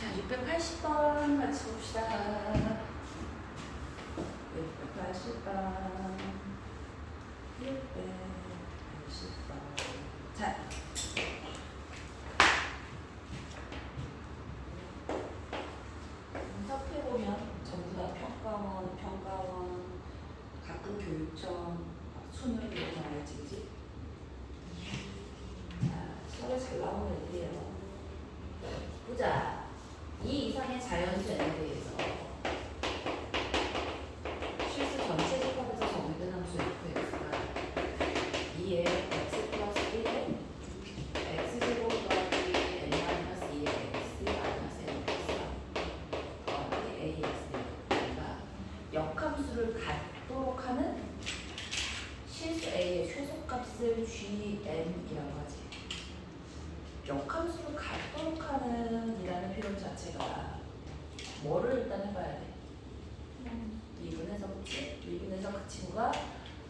자, 680번 같이 봅시다. 680번. 680번. 자. 분석해보면 전부 다 평가원, 가끔 교육청, 수능 이런 거 나와야지, 그지? 자, 시험에 잘 나오는 애들이에요. 보자. 이 이상의 자연수에 대해서 실수 전체 집합에서 정의된 함수 fx가 2의 x 플러스 1의 x제곱 더하기 n-2의 x 마이너스 n 플러스 3 더하기 ax 가 역함수를 갖도록 하는 실수 a의 최소값을 gn이라고 하지. 역함수를 갖도록 하는 이라는 표현 자체가 뭐를 일단 해봐야 돼? 미분해서 그치? 미분해서 그 친구가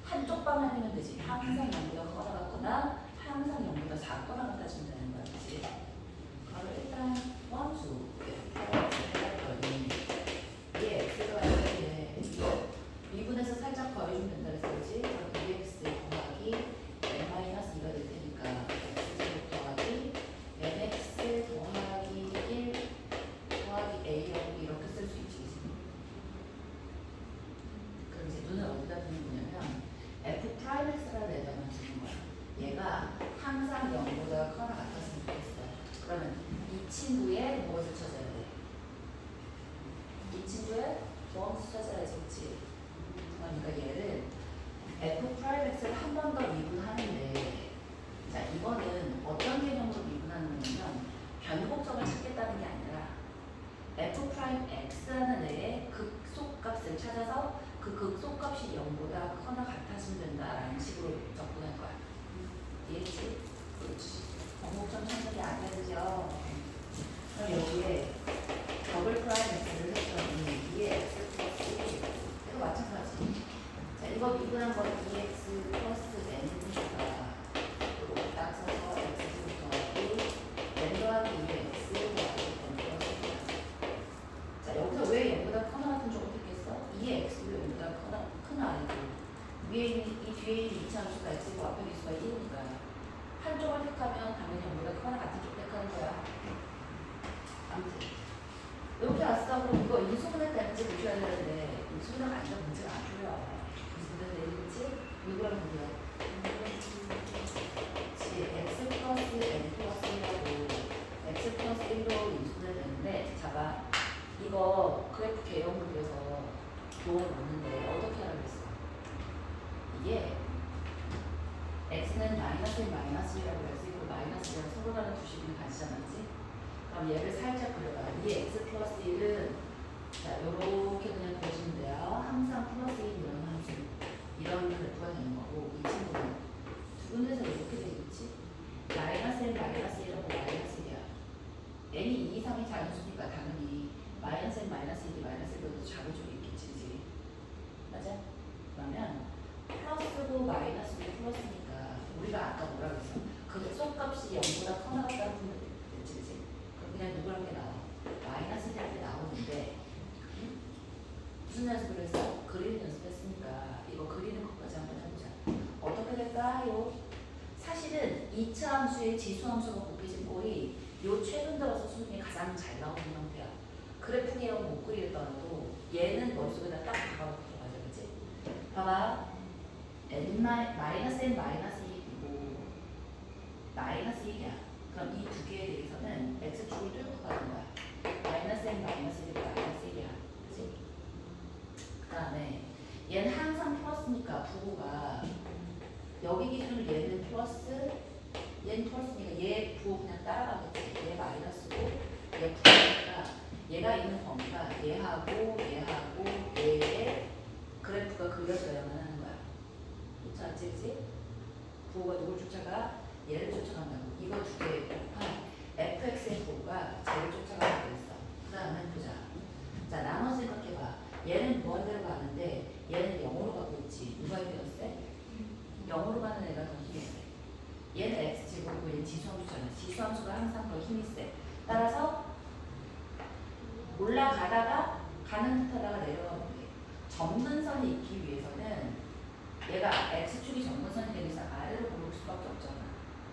한쪽 방향이면 되지. 항상 0보다 커나 같거나 항상 0보다 작거나 같아지면 되는 거야. 그치? 그럼 일단 원수 이 x가 이렇게 미분해서 살짝 더해주면 된다 그랬어. 그치? 그럼 2x 더하기 n-2가 될 테니까 x제곱 더하기 nx 더하기 1 더하기 a라고 이렇게 쓸 수 있지. 그럼 이제 눈을 어디다 두는 거냐면 f'x라는 애다만 두는 거야. 얘가 항상 0보다 커나 같았으면 좋겠어. 그러면 이 친구의 무엇을 찾아야 돼? 이 친구의 무엇을 찾아야지, 그치? 그러니까 얘를 f'x를 한 번 더 미분하는데, 자, 이거는 어떤 개념으로 미분하는 거냐면 변곡점을 찾겠다는 게 아니라 f'x라는 애의 극소값을 찾아서 그 극소값이 0보다 커나 같아지면 된다라는 식으로 접근할 거야. 이해했지? 그렇지. 변곡점 찾는 게 아니야, 그죠? 그럼 여기에 더블 프라임 x를 했더니 2의 x 플러스 1 이거 마찬가지. 자, 이거 미분한 거는 2x 플러스 n이니까 이거 딱 써서 x 더하기 n 더하기 2x 더하기 n 플러스 1. 자, 여기서 왜 0보다 커나 같은 쪽을 택했어? 2x 왜 0보다 크나 아니고 위에 있는 이 뒤에 있는 이차함수가 x고 앞에 있는 수가 1이니까 한쪽을 택하면 당연히 0보다 커나 같은 쪽 택하는 거야. 아무튼 이렇게 왔어. 그럼 이거 인수분해 때문에 보셔야 되는데 인수분해가 아니라 문제가 안 풀려. 인수분해 내리겠지? 누구랑 문제야? 그치. x 플러스 n 플러스 1하고 x 플러스 1로 인수분해 되는데 자봐. 이거 그래프 개형을 그려서 도움 오는데 어떻게 하라고 했어? 이게 x는 마이너스 1 마이너스 1이라고 해서 이거 마이너스 1이라고 서로 다른 두 식을 같이 잡았지? 그럼 얘를 살짝 그려봐. 이 x 플러스 1은 자, 요렇게 그냥 그려주면 돼요. 항상 플러스 1 이런 함수 이런 그래프가 되는 거고 이 친구는 두 군데서 이렇게 되겠지? 마이너스 1 마이너스 1하고 마이너스 1이야. n이 2 이상의 자연수니까 당연히 마이너스 1 마이너스 1이 마이너스 1보다 작은 쪽이 있겠지, 그치? 맞아? 그러면 플러스고 마이너스고 플러스니까 우리가 아까 뭐라 그랬어? 그 속값이 0보다 커나 같다는 분을 됐지, 그치? 그럼 그냥 누구랑 게 나와? 마이너스 1할 때 나오는데 무슨 연습을 했어? 그리는 연습했으니까 이거 그리는 것까지 한번 해보자. 어떻게 될까요? 사실은 2차 함수의 지수 함수가 곱해진 꼴이 요 최근 들어서 수능에 가장 잘 나오는 형태야. 그래프 개형 못 그리더라도 얘는 머릿속에다 딱 박아놓고 들어가자, 그치? 봐봐. 마이너스 n 마이너스 2이고 마이너스 1이야. 그럼 이 두 개에 대해서는 x축을 뚫고 가는 거야. 마이너스 n 마이너스 1이고 마이너스 1이야. 그치? 그 다음에 얘는 항상 플러스니까 부호가 여기 기준으로 얘는 플러스 얘는 플러스니까 얘 부호 그냥 따라가겠지. 얘 마이너스고 얘 부호니까 얘가 있는 범위가 얘하고 얘의 그래프가 그려져야만 하는 거야. 쫓아왔지, 그치? 부호가 누굴 쫓아가? 얘를 쫓아간다고. 이거 두 개 곱한 fx의 부호가 쟤를 쫓아가게 됐어. 그 다음에 보자. 자, 나눠 생각해봐. 얘는 무한대로 가는데 얘는 0으로 가고 있지. 누가 힘이 더 세? 0으로 가는 애가 더 힘이 세. 얘는 x제곱이고 얘는 지수함수잖아. 지수함수가 항상 더 힘이 세. 따라서 올라가다가 가는 듯하다가 내려가는 게 점근선이 있기 위해서는 얘가 x축이 점근선이 되기 위해서 아래로 고를 수밖에 없잖아.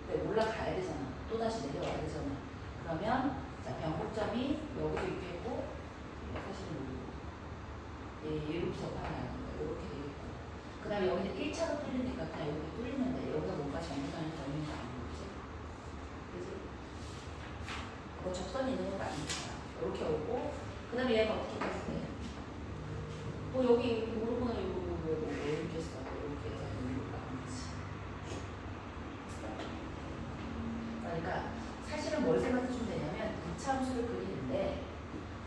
근데 올라가야 되잖아. 또다시 내려가야 되잖아. 그러면 자 변곡점이 여기도 있겠고 사실은 이렇게 접하는 거야. 이렇게 되겠고 그 다음에 여기는 1차로 뚫리니까 그냥 여기 뚫리는데 여기가 뭔가 점근선이 더 있는 거 아니야? 그지? 뭐 적선이 있는 건 아니니까 이렇게 오고 그 다음에 얘가 어떻게 됐어요? 뭐 여기 오르거나 이렇게 했어. 이렇게 해서 이렇게 하는 거지. 그러니까 사실은 뭘 생각해 주면 되냐면 2차 함수를 그리는데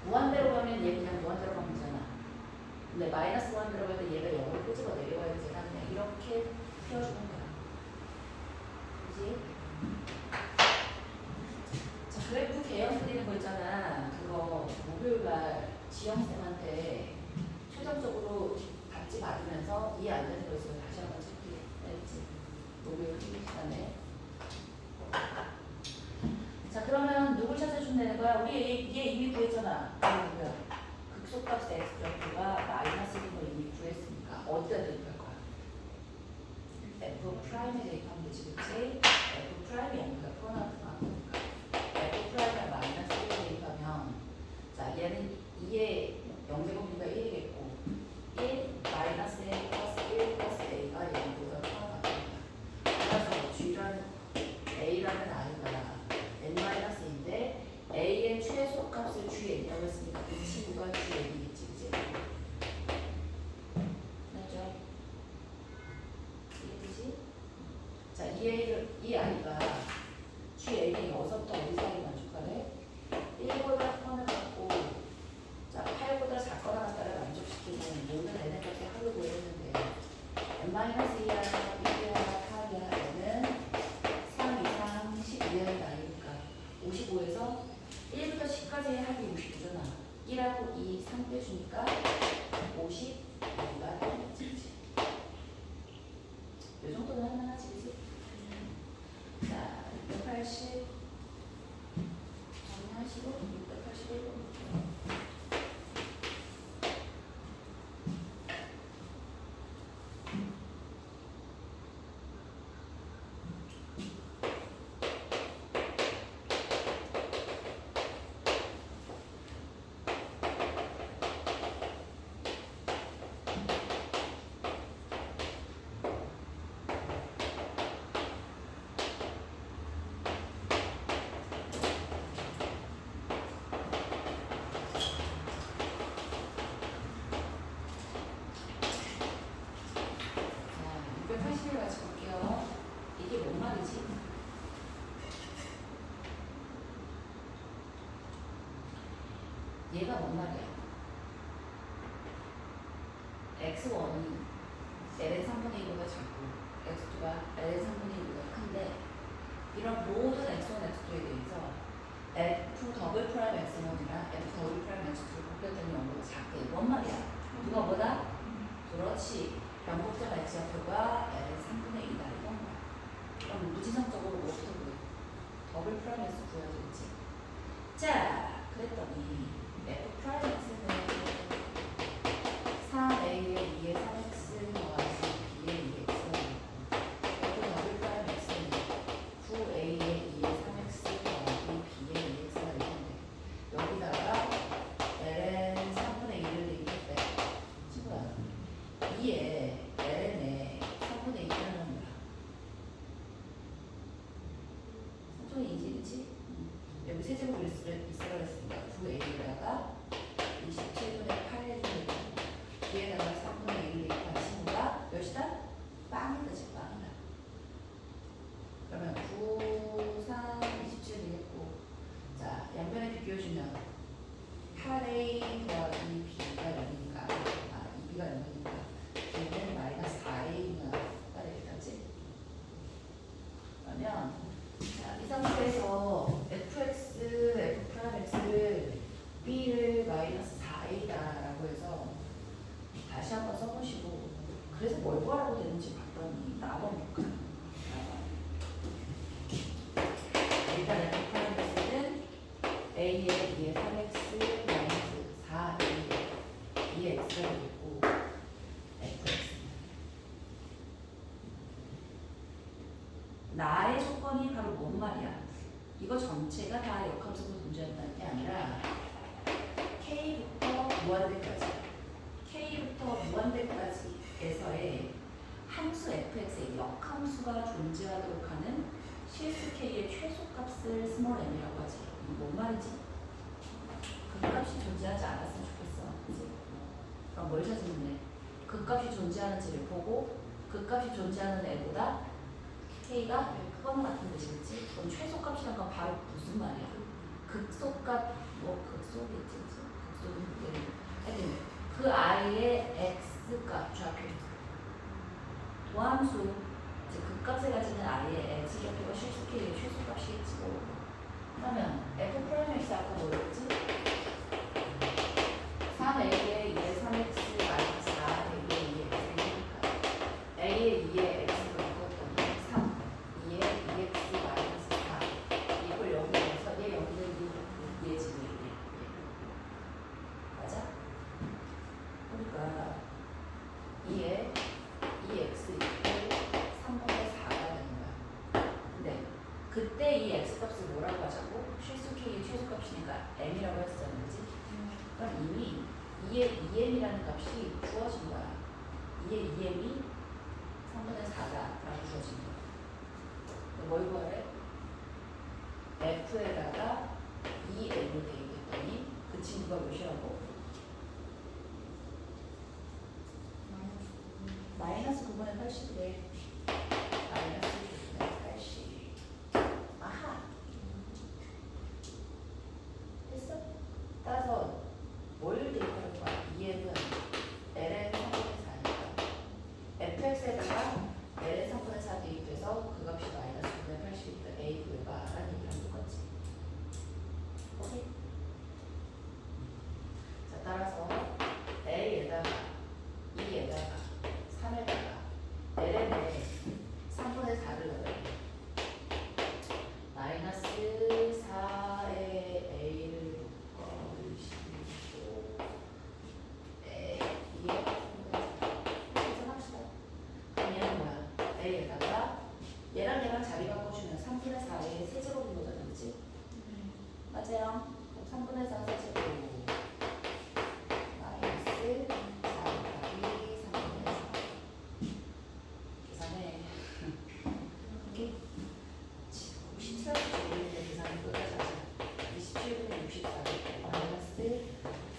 무한대로 가면 얘 그냥 무한대로 가면 되잖아. 근데 마이너스 무한대로 갈 때 얘가 0으로 끄집어 내려가야 되잖아. 그냥 이렇게 띄워주는 거야. 그지? 자, 그래프 개형 그리는 거 있잖아. 그거 목요일날 지영쌤한테 최종적으로 답지 받으면서 이해 안 되는 거 있으면 다시 한번 체크해야지. 목요일 시간에. 자, 그러면 누굴 찾아주면 되는 거야? 우리 얘 이미 구했잖아. 누구야? 극소값 x좌표가 마이너스인 걸 이미 구했으니까 어디다 대입할 거야? f 프라임에 대입하면 되지, 그치? f 프라임이 0보다 풀어나왔으니까 f 프라임에 마이너스 1에 대입하면 자, 얘는 2의 0제곱이니까 1이겠고 1 마이너스 a 플러스 1 플러스 a가 0보다 풀어나왔습니다. 그래서 g라는 a라는 아이가 n-인데 a의 최소값을 gn이라고 했으니까 이 친구가 gn이겠지, 그치? 맞죠? 이해되지? 자, 이 아이가 gn이 어디서부터 어디 사이 만족하래? 1보다 폰을 갖고 자, 8보다 작거나 같다를 만족시키는 모든 n의 값을 하루 구했는데 n-2야, 1이야, 8이야, n은 3 이상 12의 나이니까 55에서 1부터 10까지의 합이 59잖아. 1하고 2, 3 빼주니까 52가 되겠지. 이 정도는 할만하지, 그지? 자, 680 정리하시고 681번 볼게요. 같이 볼게요. 이게 뭔 말이지? 얘가 뭔 말이야? x1이 ln 3분의 1보다 작고 x2가 ln 3분의 1보다 큰데 이런 모든 x1, x2에 대해서 f 더블 프라임 x1이랑 f 더블 프라임 x2를 곱했더니 0보다 작대. 뭔 말이야? 누가 보다? 그렇지. 변곡점 x좌표가 ln 3분의 1이다 이런 거야. 그럼 무지성적으로 뭐부터 구해? 더블 프라임 x 구해야 되겠지. 자, 그랬더니 f 프라임 x는 4a에 2에 3x 더하기 b에 2x가 되고 f 더블 프라임 x는 9a에 2에 3x 더하기 b에 2x가 되는데 여기다가 ln 3분의 1을 대입했대. 친구야, 2에 ln에 3분의 2라는 거야. 3분의 2지, 그치? 여기 세제곱을 있으라 했으니까 9a에다가 27분의 8 해주면 뒤에다가 3분의 1을 대입한 친구가 몇이다? 빵이 되지, 빵이다. 그러면 9, 3, 27 되겠고 자, 양변에 비교해주면 8a 더하기 b가 0이니까 2b가 0이니까 b는 마이너스 4a가 되겠지? 그러면 자, 이 상태에서 fx, f 프라임 x를 b를 마이너스 4a다라고 해서 다시 한번 써보시고 그래서 뭘 구하라고 되는지 봤더니 나만 볼까요? 일단 f 프라임 x는 a에 2에 3x 마이너스 B의 X가 되겠고 fx 나의 조건이 바로 뭔 말이야? 이거 전체가 다 역함수로 존재한다는 게 아니라 K부터 무한대까지 K부터 무한대까지에서의 함수 fx의 역함수가 존재하도록 하는 실수 K의 최소값을 스몰 m이라고 하지. 이게 뭔 말이지? 극값이 존재하지 않았으면 좋겠어. 그치? 그럼 뭘 찾으면 돼? 극값이 존재하는지를 보고 극값이 존재하는 애보다 K가 크거나 같은 뜻이겠지? 그럼 최소값이란 건 바로 무슨 말이야? 극소값, 뭐 극소겠지? 극소는 하여튼 그 I의 X값 좌표 도함수 즉 극값을 가지는 I의 X좌표가 실수 K의 최소값이겠지. 그러면 F 프라임 X 아까 뭐였지? 3A의 2의 3X 마이너스 4A의 2의 X니까 A의 2의 X가 바꿨더니 3 2의 2X 마이너스 4 이걸 여기에서 얘 여기는 얘 지금 얘 맞아? 그러니까 2의 2X 이퀄 3분의 4가 되는 거야. 근데 그때 이 X값을 뭐라고 하자고? 실수 K의 최소값이니까 M이라고 했었잖아. 그지? 그럼 이미 2의 2M이라는 값이 주어진 거야. 2의 2M이 3분의 4다라고 주어진 거야. 뭘 구하래? F에다가 2M을 대입했더니 그 친구가 몇이라고? 마이너스 9분의 80이래. 마이너스 9분의 80. 아하. 됐어? 따라서 뭘 대입하는 거야? 2M은 ln 3분의 4니까 fx에다가 ln 3분의 4 대입해서 그 값이 마이너스 9분의 80이니까 a 구해봐 라는 얘기랑 똑같지. 오케이? 자, 따라서 a에다가 2에다가 3에다가 ln에 3분의 4를 넣어요. 마이너스 4에 a를 묶어주시고 2에 3분의 4 합시다. 그럼 얘는 뭐야? a에다가 얘랑 자리 바꿔주면 3분의 4의 세제곱인 거잖아. 그치? 맞아요. 그럼 3분의 4 세제곱 마이너스 4 곱하기 3분의 4 계산해. 오케이? 14분 모르는데 계산을 끝까지 하자. 27분의 64 마이너스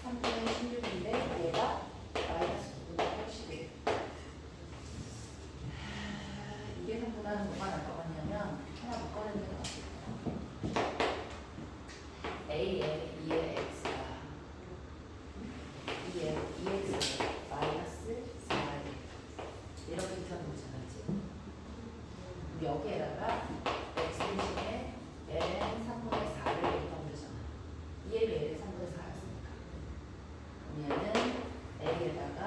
3분의 16인데 얘가 마이너스 9분의 81. 이게 3분하는 뭐가 날 것 같냐면 하나 묶어내는 게 나을 거야. A의 2의 X가 2의 2X 마이너스 4에 이렇게 표현하는 거잖아. 여기에다가 x 대신에 ln 3분의 4를 대입하면 되잖아. 2의 ln 3분의 4였으니까. 그럼 얘는 a에다가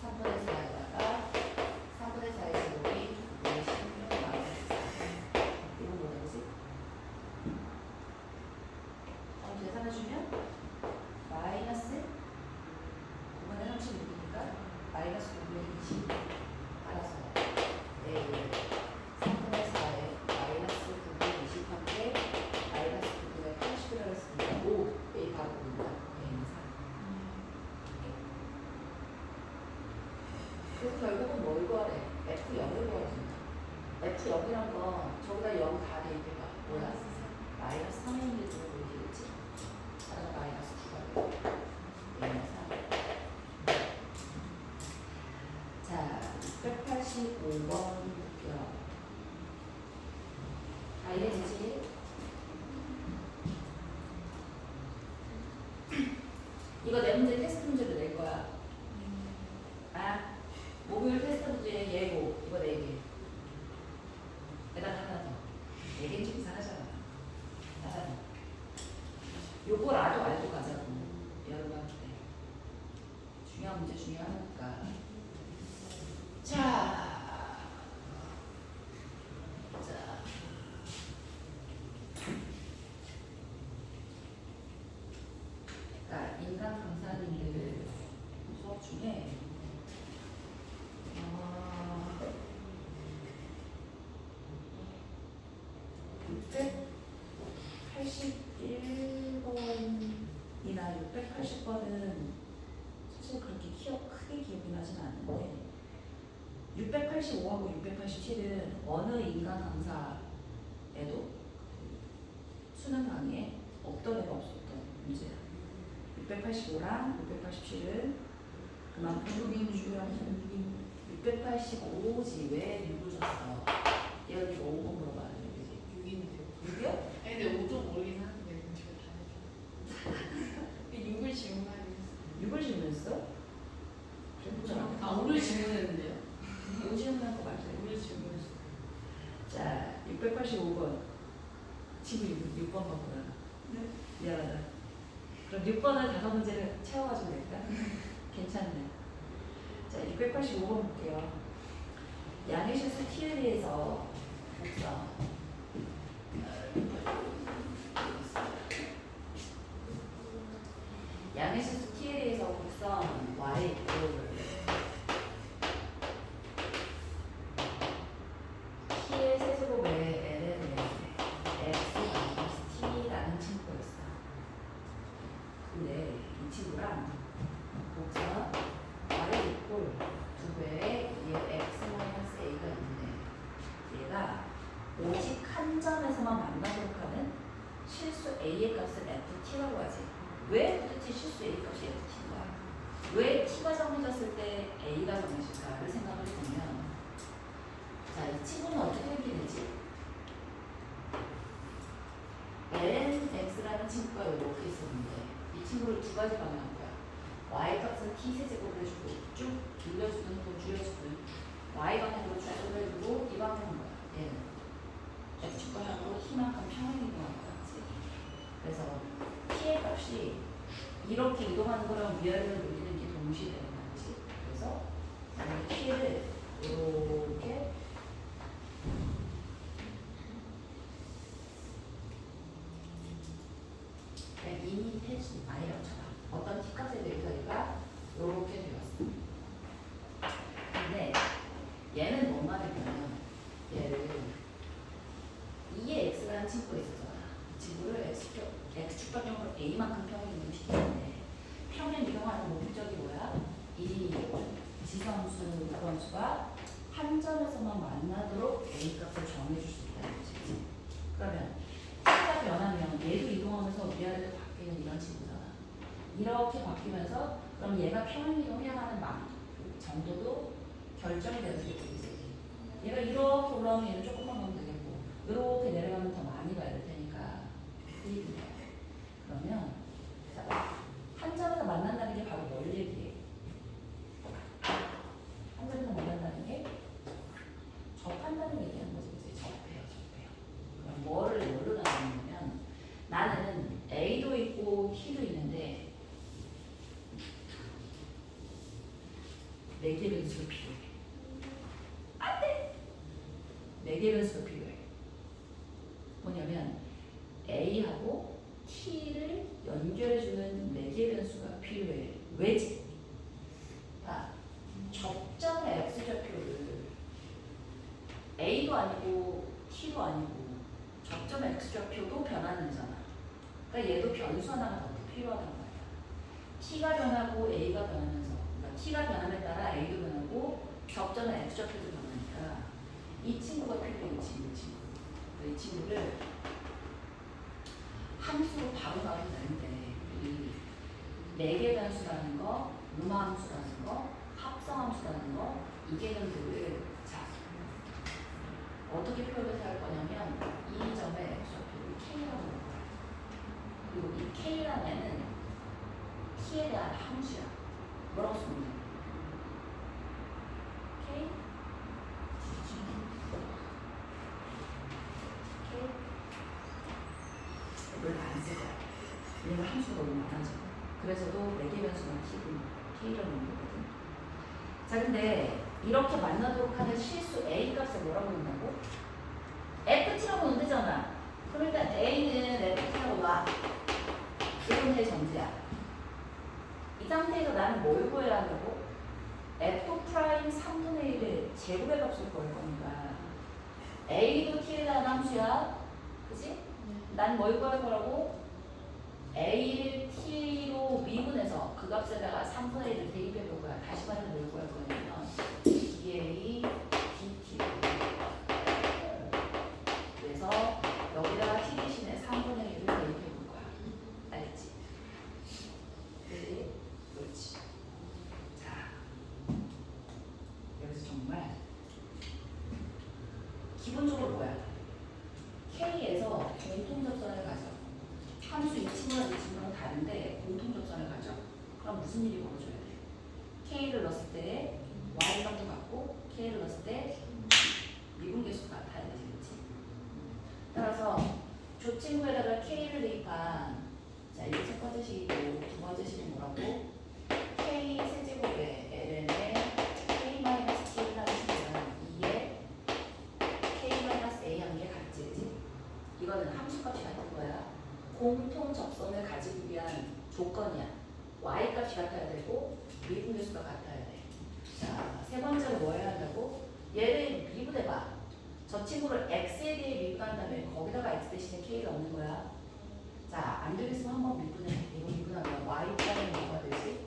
3분의 4에다가 3분의 4의 제곱이 16 마이너스 4. 이건 뭐 되지? 계산해주면 마이너스 9분의 36이니까 마이너스 9분의 20. 따라서 a를 3분의 4에 마이너스 9분의 20한데 마이너스 9분의 80이라고 했으니까 5 a 바로 보인다. a는 3. 그래서 결국은 뭘 구하래? F0을 구하지. F0이란 건 저기다 0 다 대입해봐. 뭐야? 마이너스 3의 인데 누구 보이겠지? 따라서 마이너스 9가 돼. a는 3. 자, 185번 볼게요. 다 이해되지? 이거 내 문제 테스트 문제도 낼 거야. 아, 목요일 테스트 문제 예고 이거 4개. 에다가 하나 더. 4개는 좀 이상하잖아. 하나 더. 요거라도 알고 가자고. 여러분한테. 중요한 문제 중에 하나니까. 자. 인간 강사님들 것 중에 681번이나 680번은 사실 그렇게 크게 기억이 나진 않는데 685하고 687은 어느 인간 강사에도 수능 강의에 없던 애가 없었던 문제야. 685랑 687은 그만큼 중요한 685지 왜 6을 줬어? 얘가 이거 5번 물어봐야 돼, 그지? 6인데요. 6이요? 근데 5도 모르긴 하는데 제가 다 했어요. 6을 질문하긴 했어요. 6을 질문했어? 아 5를 질문했는데요. 5 질문한 거 맞아요. 5를 질문했어요. 자, 685번. 지금 6번 봤구나. 네. 미안하다. 그럼 6번을 5문제를 채워가지고 될까? 괜찮네. 자, 685번 볼게요. 양의 실수 t에 대해서 복사. 양의 실수 t에 대해서 곡선 y 이꼴 t의 세제곱에 ln x t라는 친구가 있어. 근데 이 친구랑 곡선 y 이꼴 2배의 x a가 있는데 얘가 오직 한 점에서만 만나도록 하는 실수 a의 값을 ft라고 하지. 왜 도대체 실수 a 값이 ft인 거야? 왜 t가 정해졌을 때 a가 정해질까를 생각을 해보면, 자, 이 친구는 어떻게 생기게 되지? ln x라는 친구가 이렇게 있었는데 이 친구를 두 가지 방향 한 거야. y 값은 t 세제곱을 해주고 쭉 늘려주든 또 줄여주든 y 방향으로 쭉 해주고 이 방향인 거야. 얘는 x 방향으로 t만큼 평행이동하는 거야. 그래서 t의 값이 이렇게 이동하는 거랑 위아래로 늘리는 게 동시에 되는 거지. 그래서 t를 이렇게 이미 해준 아니라고 쳐봐. 어떤 t값에 대해서 얘가 이렇게 되었어. 근데 얘는 뭔 말이냐면 얘를 2의 x라는 친구가 있었잖아. 이 친구를 x축방형으로 a만큼 평행 이동시키는데 평행 이동하는 목적이 뭐야? 이 지성수, 무건수가 한 점에서만 만나도록 a 값을 정해줄 수 있다는 거지. 그러면 t가 변하면 얘도 이동하면서 위아래로 바뀌는 이런 친구잖아. 이렇게 바뀌면서 그럼 얘가 평행 이동해야 하는 정도도 결정이 되는 거지. 얘가 이렇게 올라오면 얘는 조금만 가면 되겠고 이렇게 내려가면 더 많이 가야 될 테니까 그 얘기야. 그러면 자, 한 점에서 만난다는 게 바로 뭘 얘기해? 한 점에서 만난다는 게 접한다는 얘기하는 거지. 그치? 접해요. 그럼 뭘로 나누냐면 나는 A도 있고 T도 있는데 4개 변수가 필요해. 안 돼! 4개 변수가 필요해. 뭐냐면 A하고 T를 연결해주는 4개 변수가 필요해. 왜지? 자, 접점의 x좌표를 A도 아니고 T도 아니고 접점의 x좌표도 변하는 거잖아. 그러니까 얘도 변수 하나가 더 필요하단 말이야. T가 변하고 A가 변하면서, 그러니까 T가 변함에 따라 A도 변하고 접점의 x좌표도 변하니까 이 친구가 필요해. 이 친구를 함수로 바로 나와도 되는데 이 4개 변수라는 거, 음함수라는 거, 합성함수라는 거, 이 개념들을 자 어떻게 표현을 할 거냐면 이 점의 x좌표를 k라고 할 거야. 그리고 이 k라는 애는 t에 대한 함수야. 뭐라고 쓰면 돼? k? 이걸 안 쓸 거야. 왜냐면 함수가 너무 많아져. 그래서도 4개 변수만 k라고 하는 거거든. 자, 근데 이렇게 만나도록 하는 실수 a 값을 뭐라고 한다고? ft라고 놓으면 되잖아. 그럼 일단 a는 ft라고 놔. 이건 내 전제야. 이 상태에서 나는 뭘 구해야 한다고? f 프라임 3분의 1의 제곱의 값을 구할 거니까 a도 t에 대한 함수야. 그치? 난 뭘 구할 거라고? a를 t로 미분해서 그 값에다가 3분의 1을 대입해 볼 거야. 다시 말해서 뭘 구할 거냐면 2a dt. 그래서 여기다가 t 대신에 3분의 1을 대입해 볼 거야. 알겠지? 그지? 그렇지. 자, 여기서 정말 기본적으로 뭐야? K에서 공통접선을 가져. 함수 이 친구랑 이 친구랑 다른데 공통접선을 가져. 그럼 무슨 일이 벌어져야 돼? K를 넣었을 때 Y값도 같고 K를 넣었을 때 미분계수가 같아야 되지, 그렇지? 따라서 조 친구에다가 K를 대입한 자, 이게 첫 번째 식이고 두 번째 식은 뭐라고? K 세제곱에 ln에 K-T를 하는 식이랑 2에 K-A 한 게 같지, 그지? 이거는 함수값이 같은 거야. 공통 접선을 가지기 위한 조건이야. Y값이 같아야 되고 미분계수가 같아야 돼. 자, 세 번째로 뭐 해야 한다고? 얘를 미분해봐. 저 친구를 X에 대해 미분한 다음에 거기다가 X 대신에 K를 넣는 거야. 자, 안 되겠으면 한번 미분해. 이거 미분하면 Y자는 뭐가 되지?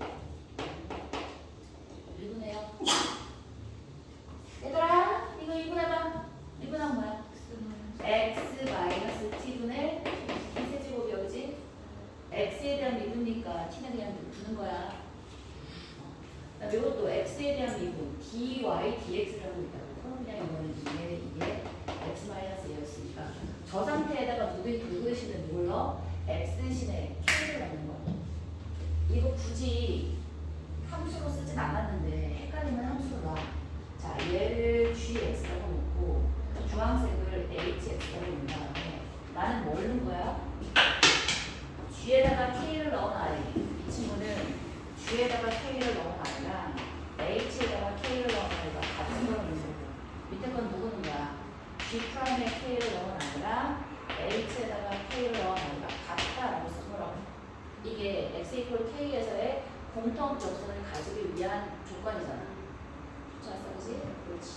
미분해요. 얘들아, 이거 미분해봐. 미분하면 뭐야? x-t분의 t세제곱이 여기지? x에 대한 미분이니까 t는 그냥 두는 거야. 그다음에 이것도 x에 대한 미분 dy dx라고 있다고. 그럼 그냥 이거는 이게 x-a였으니까 저 상태에다가 누구 대신에 누굴 넣어? x 대신에 k를 넣는 거야. 이거 굳이 함수로 쓰진 않았는데 헷갈리면 함수로 놔. 자, 얘를 gx라고 놓고 주황색을 hx라고 놓은 다음에 나는 뭘 넣은 거야? g에다가 k를 넣은 아이. 이 친구는 g에다가 k를 넣은 아이랑 h에다가 k를 넣은 아이가 같은 걸 넣는 거고 밑에 건 누구 넣은 거야? g 프라임에 k를 넣은 아이랑 h에다가 k를 넣은 아이가 같다라고 쓴 거라고. 이게 x equal k에서의 공통 접선을 가지기 위한 조건이잖아. 좋았어, 그치? 그렇지.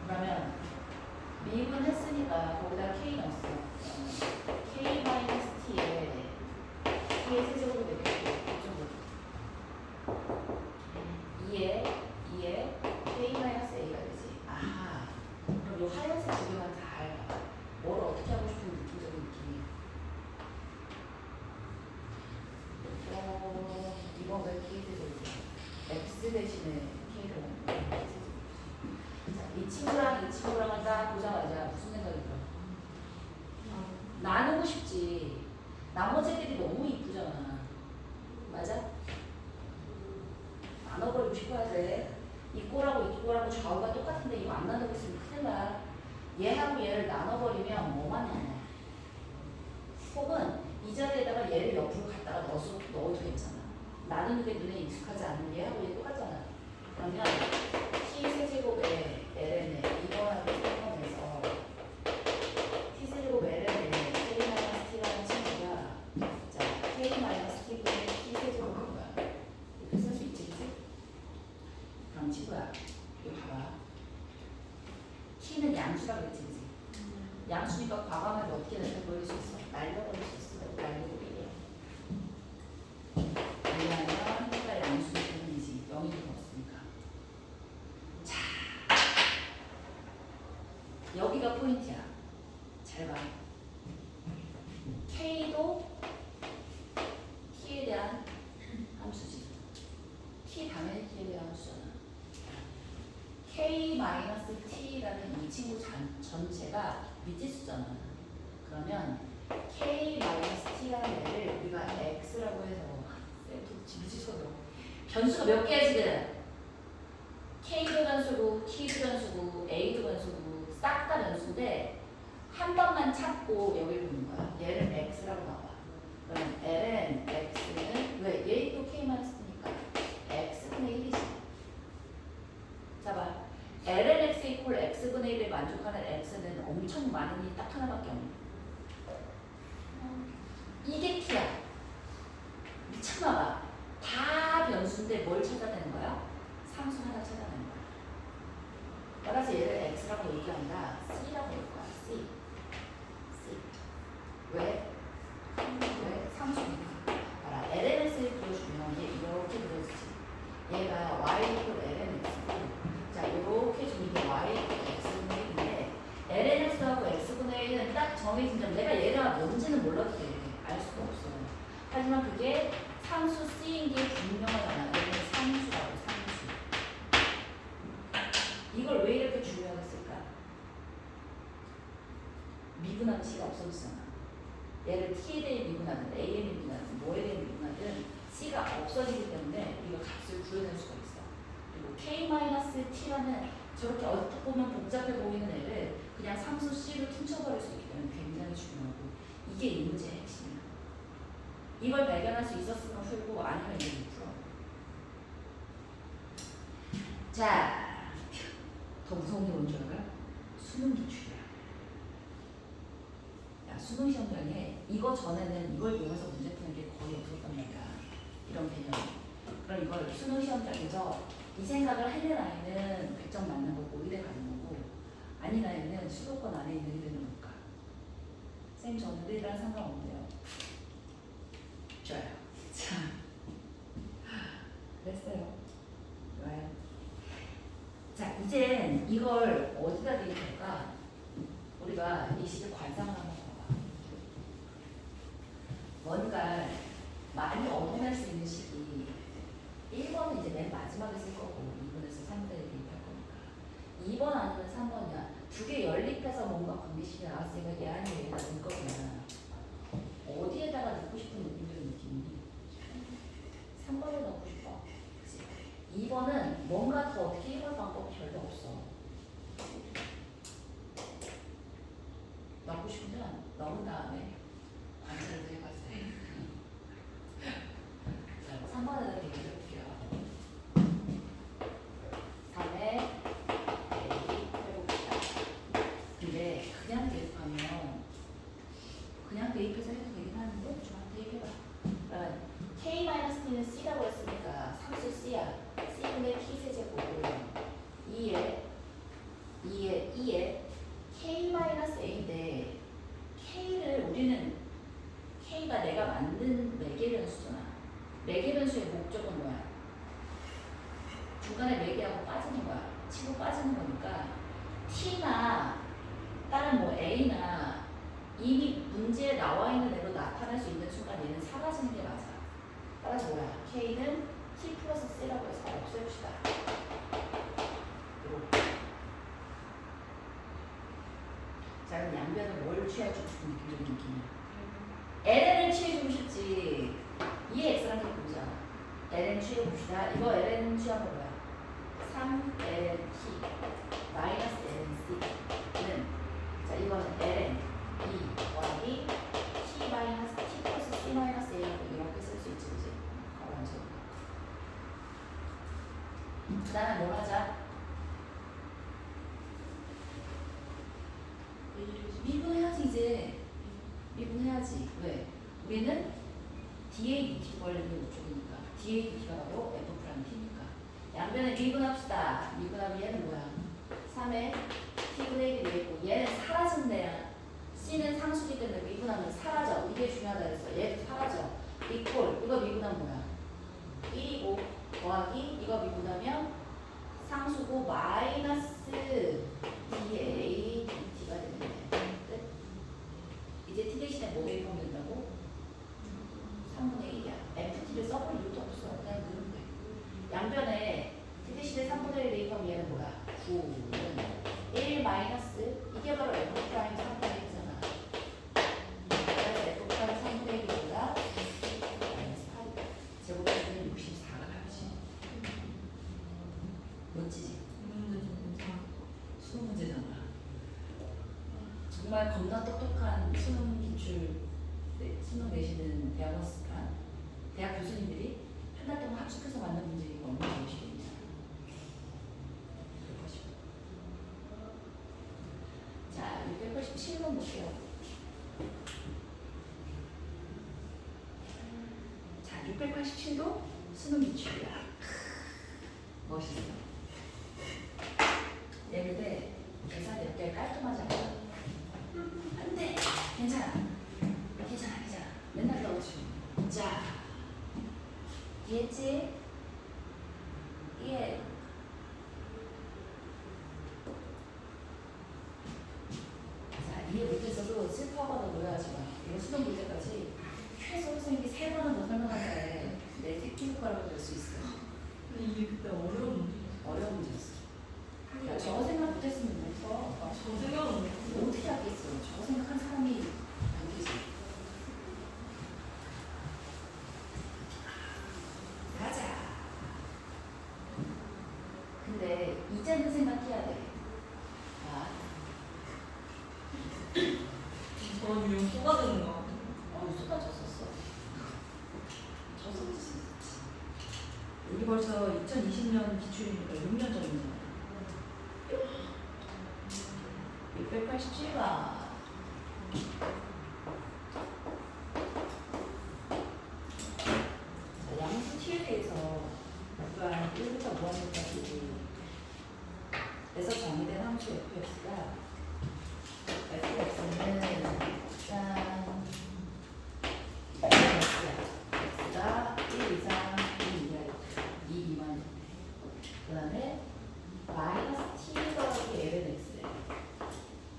그러면 미분했으니까 거기다 k 넣었어. k-t에 k의 세제곱을 내겠고 이 정도. 2에 k-a가 되지. 아하. 그럼 이 하얀색 두 개만 잘 봐. 뭘 어떻게 하고 싶은 느낌적인 느낌이. 이번 왜 k 세제곱이야? x 대신에 k를 넣는 거야. 자, 이 친구랑은 딱 보자마자 무슨 생각이 들어? 나누고 싶지. 나머지 애들이 너무 이쁘잖아. 맞아? 나눠버리고 싶어야 돼. 이 꼬라고 좌우가 똑같은데 이거 안 나누고 있으면 큰일 나. 얘하고 얘를 나눠버리면 뭐만 나냐. 혹은 이 자리에다가 얘를 옆으로 갖다가 넣어도 괜찮아. 나누는 게 눈에 익숙하지 않은 얘하고 얘 똑같잖아. 그러면 t 세제곱에 ln에 이거하고 상관해서 t 세제곱 ln에 k-t라는 친구가 자 k-t분의 t 세제곱인 거야. 이렇게 쓸 수 있지, 그치? 그럼 친구야, 이거 봐봐. t는 양수라고 그랬지, 그치? 양수니까 과감하게 어떻게 날려버릴 수 있어? 날려버릴 수 있어. 날려버리게. 왜냐하면 해가 양수 때문이지. 0이 없으니까. 자, 여기가 포인트야. 잘 봐. K도 T에 대한 함수지. T 당연히 T에 대한 함수잖아. K-T라는 이 친구 전체가 미지수잖아. 그러면 K-T라는 애를 우리가 X라고 해서 미지수가 변수가 몇 개야 지금? K도 변수고 T도 변수고 A도 변수고 싹 다 변수인데 한 번만 찾고 여기를 보는 거야. 얘를 X라고 나와. 그러면 Ln X는 왜? 얘도 K-T니까 X분의 1이지. 자 봐. Ln X 이퀄 X분의 1에 만족하는 X는 엄청 많으니 딱 하나밖에 없네. 이게 T야. 미쳤나봐. 다 근데 뭘 찾아내는 거야? 상수 하나 찾아내는 거야. 따라서 얘를 x라고 얘기한다. c라고 할 거야. c. 왜? 왜? 상수니까. 봐라. lnx를 그려주면 얘 이렇게 그려지지. 얘가 y 이퀄 lnx고, 자 이렇게 주면 이게 y 이퀄 x분의 1인데 lnx하고 x분의 1은 딱 정해진 점. 내가 얘가 뭔지는 몰라도 돼. 알 수가 없어. 하지만 그게 상수 c인 게 분명하잖아. 얘는 상수라고 상수. 이걸 왜 이렇게 중요하게 쓸까? 미분하면 c가 없어지잖아. 얘를 t에 대해 미분하든 a에 미분하든 뭐에 대해 미분하든 c가 없어지기 때문에 이거 값을 구해낼 수가 있어. 그리고 k-t라는 저렇게 어떻게 보면 복잡해 보이는 애를 그냥 상수 c로 퉁쳐버릴 수 있기 때문에 굉장히 중요하고, 이게 이 문제의 핵심이야. 이걸 발견할 수 있었으면 풀고 아니면 이걸 풀어. 자, 더 무서운 게 뭔지 알아? 수능 기출이야. 야, 수능 시험장에 이거 전에는 이걸 배워서 문제 푸는 게 거의 없었단 말이야. 이런 개념. 그럼 이걸 수능 시험장에서 이 생각을 하는 아이는 100점 맞는 거고 의대 가는 거고, 아닌 아이는 수도권 안에 있는 의대는 못 가. 쌤 저는 의대랑 상관없는데요. 좋아요. 자, 그랬어요. 좋아요. 자, 이젠 이걸 어디다 대입할까? 우리가 이 식의 관상을 한번 봐봐. 뭔가 많이 얻어낼 수 있는 식이 1번은 이제 맨 마지막에 쓸 거고 2번에서 3번에 대입할 거니까 2번 아니면 3번이야. 두 개 연립해서 뭔가 관계식이 나왔으니까 얘 아니면 얘가 넣을 거구나. 어디에다가 넣고 싶은 느낌이? 3번에 넣고 싶어. 그치? 2번은 뭔가 더 어떻게 해볼 방법이 별로 없어. 넣고 싶으면 넣은 다음에 관찰을 해봤어요. 자, 3번에다 대입해볼게요. 3에 대입해봅시다. 근데 그냥 대입하면 그냥 대입해서 해도 되긴 하는데 좀 대입해봐. 그러면 k-t는 c라고 했으니까 상수 c야. c분의 t 세제곱 2에 k-a인데 k를 우리는 k가 내가 만든 매개변수잖아. 매개변수의 목적은 뭐야? 중간에 매개하고 빠지는 거야. 치고 빠지는 거니까 t나 다른 뭐 a나 이미 문제에 나와 있는 애로 나타날 수 있는 순간 얘는 사라지는 게 맞아. 따라서 뭐야? k는 t 플러스 c라고 해서 없애봅시다. 이렇게. 자, 그럼 양변을 뭘 취해주고 싶은 느낌적인 느낌이야? ln을 취해주고 싶지. 이 x랑 보자. ln 취해봅시다. 이거 ln 취하면 뭐야? 3ln t 마이너스 ln c는, 자, 이거는 ln 2 더하기 t 마이너스 t 플러스 c 마이너스 a라고 이렇게 쓸 수 있지, 그지? 가로 안 쳐도. 그 다음에 뭘 하자? 미분해야지 이제. 미분해야지. 왜? 우리는 dA dt 관련된 목적이니까. dA dt가 바로 f 프라임 t니까. 양변에 미분합시다. 미분하면 얘는 뭐야? 3에 t분의 1이 되겠고 얘는 사라진대야. c는 상수기 때문에 미분하면 사라져. 이게 중요하다 그랬어. 얘도 사라져. 이꼴 이거 미분하면 뭐야? 1이고 더하기 이거 미분하면 상수고 마이너스 dA dt가 되는데 이제 t 대신에 뭐 대입하면 된다고? 3분의 1이야. ft를 써볼 이유도 없어. 그냥 넣으면 돼. 양변에 t 대신에 3분의 1 대입하면 얘는 뭐야? 9는 1 마이너스 이게 바로 f 프라임 3분의 1이잖아. 그래서 f 프라임 3분의 1이보다 마이너스 8이다. 제곱해주면 64가 나오지. 멋지지? 수능 문제잖아. 정말 겁나 똑똑한 수능 기출 수능 내시는 대학 교수님들이 한 달 동안 합숙해서 만든 문제니까 얼마나 멋있겠냐. 자, 687번 볼게요. 자, 687도 수능 기출이야. 멋있어. 얘네들 계산 이렇게 깔끔하지 않아. 안 돼. 괜찮아. 괜찮아. 괜찮아. 맨날 넣어줘. 자. 이해했지? 예. 자, 이해 못했어도 슬퍼하거나 노래하지 마. 이거 수능 볼 때까지 최소 선생님이 3번은 더 설명한다에 내 새끼 효과라고 볼 수 있어. 근데 이게 그때 어려운 문제. 어려운 문제였어. 야, 저거 생각 못했으면 못 써. 저 생각은 못했어요. 어떻게 하겠어. 저거 생각한 사람이 안 되지. 가자. 근데 이제는 생각해야 돼. 아, 저는 그냥 쏟아지는 거 같아요. 쏟아졌었어. 졌었지. 이게 벌써 2020년 기출이니까 6년 전이잖아. 687화. 자, 양수 t에 대해서 우리가 1부터 무한정까지 에서 정의된 함수 fx가 fx는 짠 x가 1 이상 2 이하 2 미만 그 다음에 마이너스 t 더하기 ln x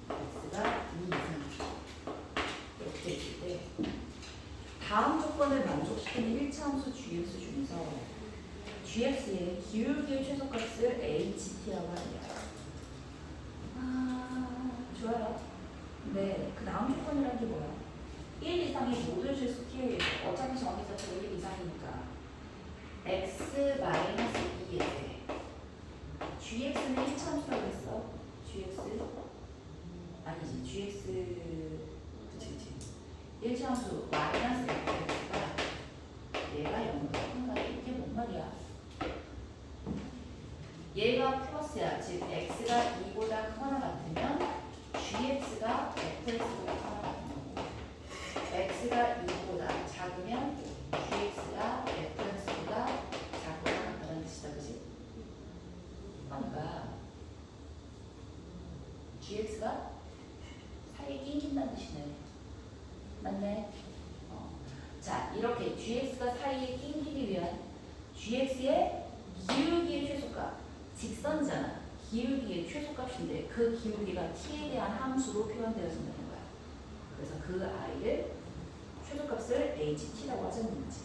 x가 2 이상 이렇게 있을 때 다음 조건을 만족시키는 1차 함수 gx 중에서 gx의 기울기의 최소값을 ht라고 합니다. 좋아요. 근데 그 다음 조건이라는 게 뭐야? 1 이상의 모든 실수 t에 어차피 정의 자체가 1 이상이니까 x 마이너스 2에 gx는 1차 함수라고 했어. gx 아니지 gx 그치 1차 함수 마이너스 fx가 얘가 0보다 큰가? 이게 뭔 말이야? 얘가 플러스야. 즉 x가 2보다 크거나 같으면 gx가 fx보다 크거나 같은 거고 x가 2보다 작으면 gx가 fx보다 작거나 같다는 뜻이다. 그치? 그러니까 gx가 사이에 낑긴다는 뜻이네. 맞네? 자, 이렇게 gx가 사이에 낑기기 위한 gx의 기울기의 최소값, 직선이잖아. 기울기의 최소값인데 그 기울기가 t에 대한 함수로 표현되어진다는 거야. 그래서 그 i를 최소값을 ht라고 하자는 거지.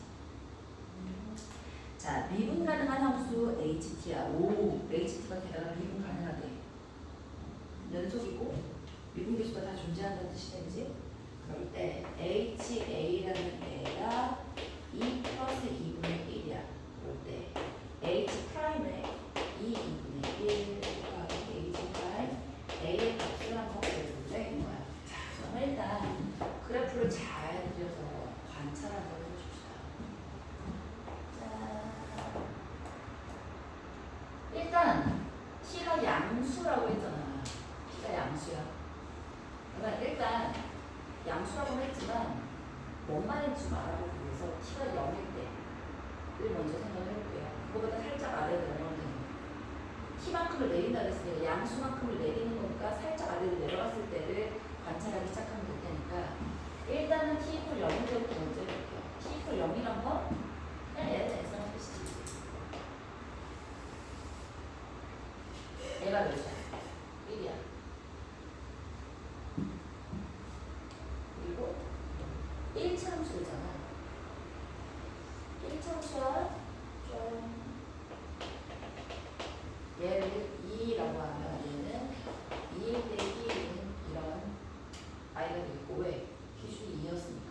자, 미분 가능한 함수 ht야. 오, ht가 게다가 미분 가능하대. 연속이고 미분 계수가 다 존재한다는 뜻이네, 그지? 그럴 때 ha라는 애가 2 플러스 2분의 1이야. 그럴 때 h 프라임에 2, 2분의 1 곱하기 h 프라임 a의 값을 한번 구해볼래? 이거야. 자, 그럼 일단 그래프를 잘 그려서 관찰 한번 해봅시다. 자, 일단 t가 양수라고 했잖아. t가 양수야. 그러면 일단 양수라고 했지만 뭔 말인지 좀 알아보기 위해서 t가 0일 때를 먼저 생각을 해볼게요. 그거보다 살짝 아래로 내려가면 됩니다. t만큼을 내린다 그랬으니까 양수만큼을 내리는 거니까 살짝 아래로 내려갔을 때를 관찰하기 시작하면 될 테니까 일단은 t 이퀄 0일 때부터 먼저 해볼게요. t 이퀄 0이란 건 그냥 얘는 x라는 뜻이지. 얘가 몇이야? 1이야. 그리고 1차 함수잖아. 1차 함수와 좀 얘를 2라고 하면 얘는 2 빼기 1은 이런 i가 되겠고 왜? 기준이 2였으니까.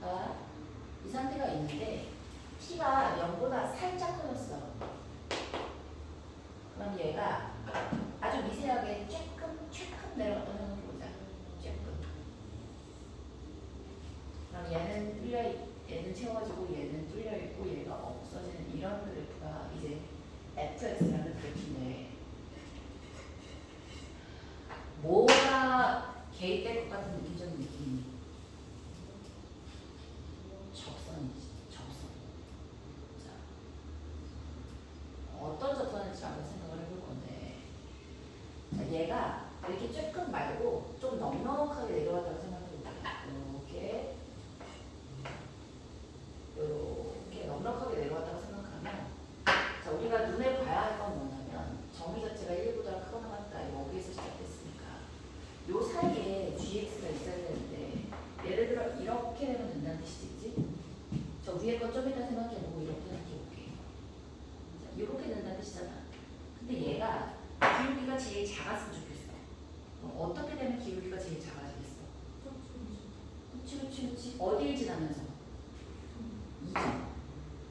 아, 이 상태가 있는데 t가 0보다 살짝 커졌어. 그럼 얘가 아주 미세하게 조금 내려갔다 생각해보자. 조금. 그럼 얘는 채워지고 얘는 뚫려있고 얘가 없어지는 이런 그래프가 이제 fx라는 그래프인데 뭐가 개입될 것 같은 느낌적인 느낌이? 접선이지. 접선. 위에 거 좀 이따 생각해보고 이렇게 생각해볼게. 자, 이렇게 된다는 뜻이잖아. 근데 얘가 기울기가 제일 작았으면 좋겠어. 그럼 어떻게 되면 기울기가 제일 작아지겠어? 그치. 어디를 지나면서? 2점.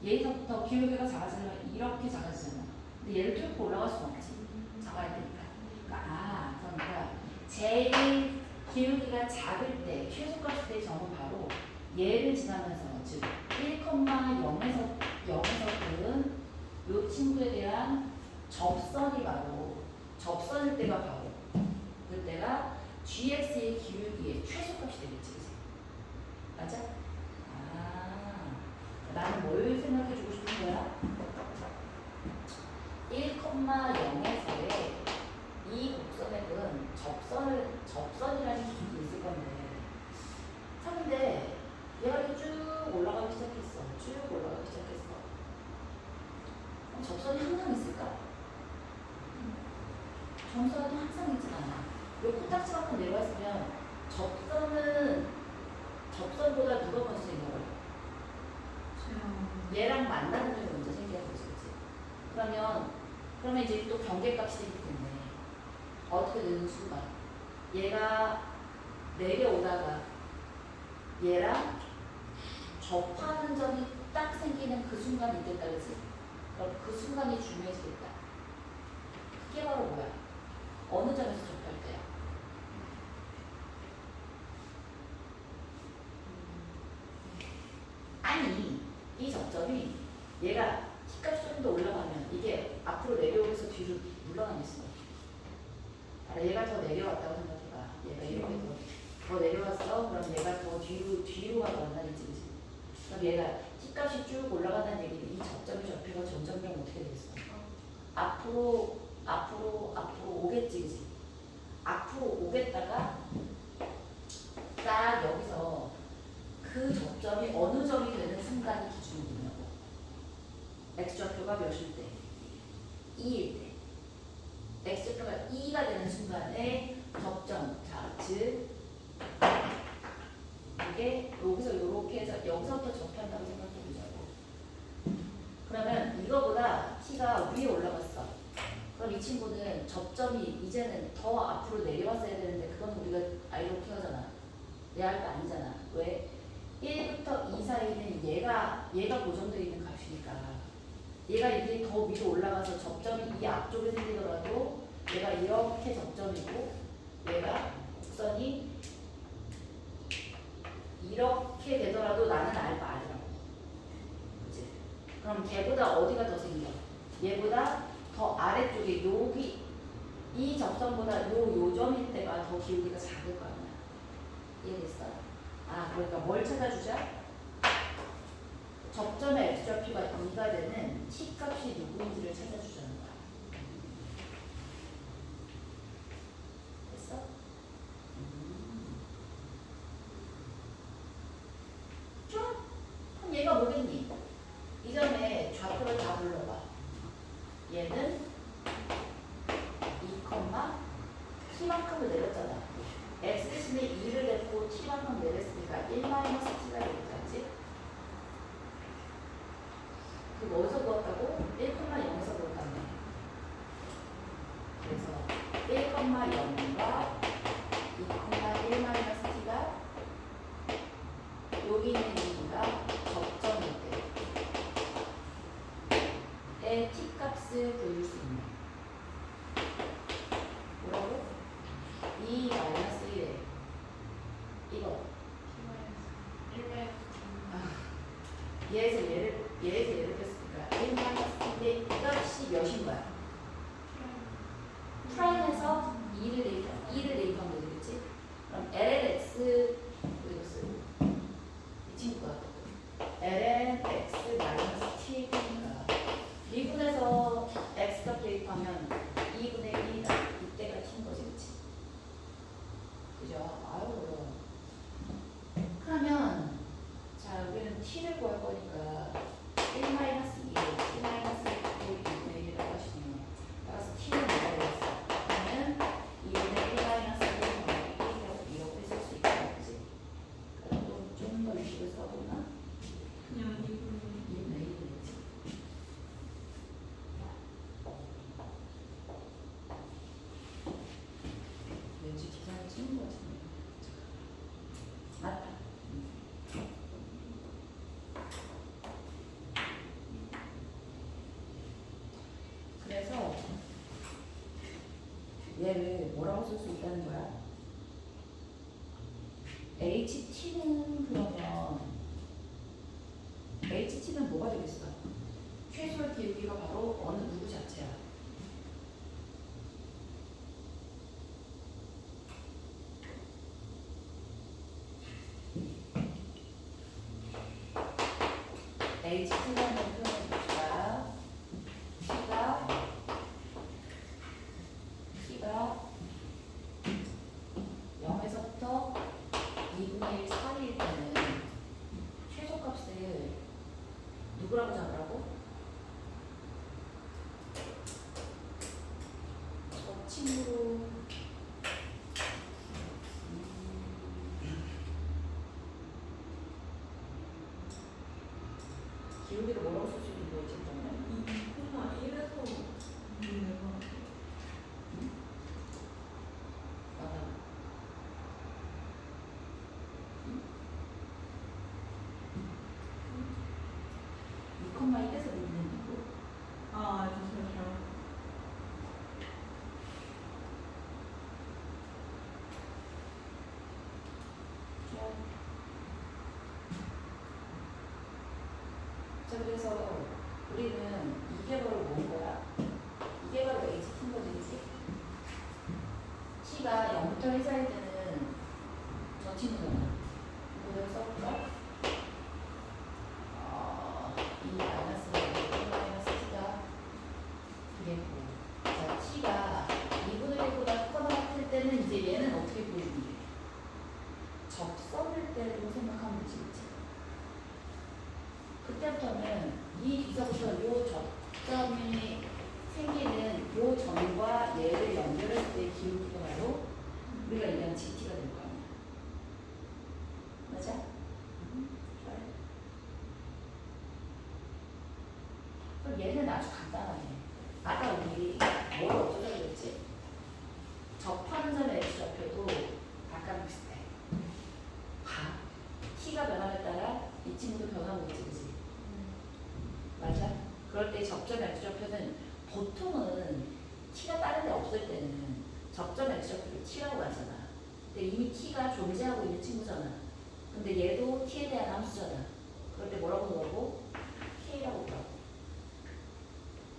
얘에서부터 기울기가 작아지려면 이렇게 작아지잖아. 근데 얘를 뚫고 올라갈 수는 없지. 작아야 되니까. 그러니까 제일 기울기가 작을 때 최소값일 때 점은 바로 얘를 지나면서 즉 1,0에서 든 이 친구에 대한 접선이 바로 접선일 때가 바로 그때가 gx의 기울기의 최소값이 되겠지. 그치? 맞아? 나는 뭘 생각해주고 싶은 거야? 1,0에서의 이 곡선액은 접선이라는 기준이 있을 건데 근데 얘가 이렇게 쭉 올라가기 시작했어. 그럼 접선이 항상 있을까? 점선도 항상 있진 않아. 요 코딱지만큼 내려왔으면 접선보다 누가 먼저 생겨요? 얘랑 만나는 점이 먼저 생겨야 되지, 그치? 그러면 이제 또 경계값이 생기기 때문에 어떻게 되는 순간 얘가 내려오다가 얘랑 접하는 점이 딱 생기는 그 순간이 있겠다, 그치? 그럼 그 순간이 중요해지겠다. 그게 바로 뭐야? 어느 점에서 접할 때야? 아니, 이 접점이 얘가 T값이 좀 더 올라가면 이게 앞으로 내려오면서 뒤로 물러나겠어. 얘가 더 내려왔다고 생각해봐. 얘가 이렇게 더 내려왔어. 그럼 얘가 더 뒤로 가거나 이지. 그럼 얘가 T값이 쭉 올라간다는 얘기는 이 접점의 좌표가 점점 어떻게 되겠어? 앞으로 오겠지, 그치? 앞으로 오겠다가 딱 여기서 그 접점이 어느 점이 되는 순간이 기준이 뭐냐고. x좌표가 몇일 때? 2일 때. x좌표가 2가 되는 순간에 접점, 즉 이게 여기서 이렇게 해서 여기서부터 접한다고 생각해보자고. 그러면 이거보다 t가 위에 올라갔어. 그럼 이 친구는 접점이 이제는 더 앞으로 내려왔어야 되는데 그건 우리가 이렇게 하잖아. 얘할 거 아니잖아. 왜? 1부터 2 사이는 얘가 고정되어 있는 값이니까 얘가 이게 더 위로 올라가서 접점이 이 앞쪽에 생기더라도 얘가 이렇게 접점이고 얘가 곡선이 이렇게 되더라도 나는 알바 아니라고. 그치? 그럼 걔보다 어디가 더 생겨? 얘보다 더 아래쪽에 여기 이 접선보다 요 점일 때가 더 기울기가 작을 거 아니야. 이해됐어? 그러니까 뭘 찾아주자? 접점의 x좌표가 2가 되는 t값이 누구인지를 찾아주자는 거야. 됐어? 좋아. 그럼 얘가 뭐겠니? 이 점에 좌표를 다 불러봐. 얘는 2, t만큼을 내렸잖아. x 대신에 2를 냈고 t만큼 내렸으니까 1-t가 되겠지? 그거 어디서 구웠다고? 1,0에서 구웠다네. 그래서 1,0과 2,1-t가 여기 있는 얘기가 접점일 때의 t값을 보일 수 있는 뭐라고? 2-1에 이거 얘에서 얘를 뺐으니까 1-t인데 이 값이 몇인 거야? 프라임에서 2를 대입하면 되겠지? 그럼 LLX 이거 쓰고 이 친구가 LLX T니까 미분에서 X값 대입하면 2분의 1이다. 이때가 T인 거지, 그치? 그죠? 어려워. 그러면 자, 우리는 t를 구할 거니까 1-2에 2분의 1이라고 하시네요. 따라서 t는 뭐가 되겠어? 그러면 2분의 1-1이라고 이렇게 쓸 수 있겠지? 그럼 좀 더 유식을 써보나? 그냥 2분의 뭐라고 쓸 수 있다는 거야? HT는 그러면 HT는 뭐가 되겠어? 최소의 기울기가 바로 어느 누구 자체야? HT라는 표현을 볼까? T가 0에서부터 2분의 1 사이일 때는 최소값을 누구라고 잡으라고? 저 친구로 기울기를 뭐라고 쓸 수 있는 거지? 그러면 2,1에서 맞아. 2,1에서 누르는 누구? 아, 잠시만요. 자, 그래서 우리는 이게 바로 뭔 거야? 이게 바로 HT인 거지, 그치? T가 0부터 1 사이 때는 저 친구잖아. 이거를 써볼까? 2 마이너스 1 마이너스 T가 되겠고. 자, T가 2분의 1보다 크거나 같을 때는 이제 얘는 어떻게 보이는 게? 접선일 때로 생각하면 되지, 그치? 그때부터는 이 뒤서부터 요 접점이 생기는 요 점과 얘를 연결했을 때 기울기가 바로 우리가 얘기하는 GT가 될 거 아니야. 맞아? 좋아요. 그럼 얘는 아주 간단하네. 아까 우리 뭘 어쩌자고 그랬지? 접하는 점의 X좌표도 아까랑 비슷해. 봐. T가 변함에 따라 이 친구도 변하고 있지, 그치? 맞아? 그럴 때 접점 X좌표는 보통은 T가 다른 데 없을 때는 접점 X좌표를 T라고 하잖아. 근데 이미 T가 존재하고 있는 친구잖아. 근데 얘도 T에 대한 함수잖아. 그럴 때 뭐라고 놓고? K라고 그러고.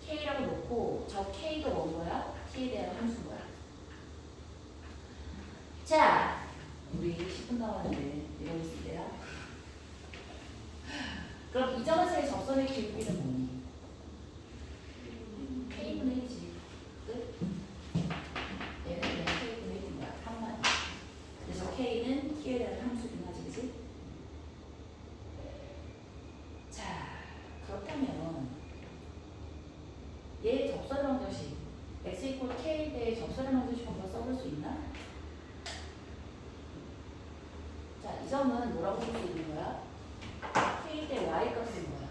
K라고 놓고 저 K도 뭔 거야? T에 대한 함수인 거야. 자, 우리 10분 남았는데 이러고 있을 때야. 그럼 이 점에서의 접선의 기울기는 뭐니? K분의 1이지. 끝. 얘는 그냥 K분의 1인 거야. 항만. 그래서 K는 T에 대한 함수긴 하지, 그치? 자, 그렇다면 얘의 접선의 방정식 x 이퀄 k에 대해 접선의 방정식 한번 써볼 수 있나? 자, 이 점은 뭐라고 볼 수 있는 거야? k 대 y 값인 거야.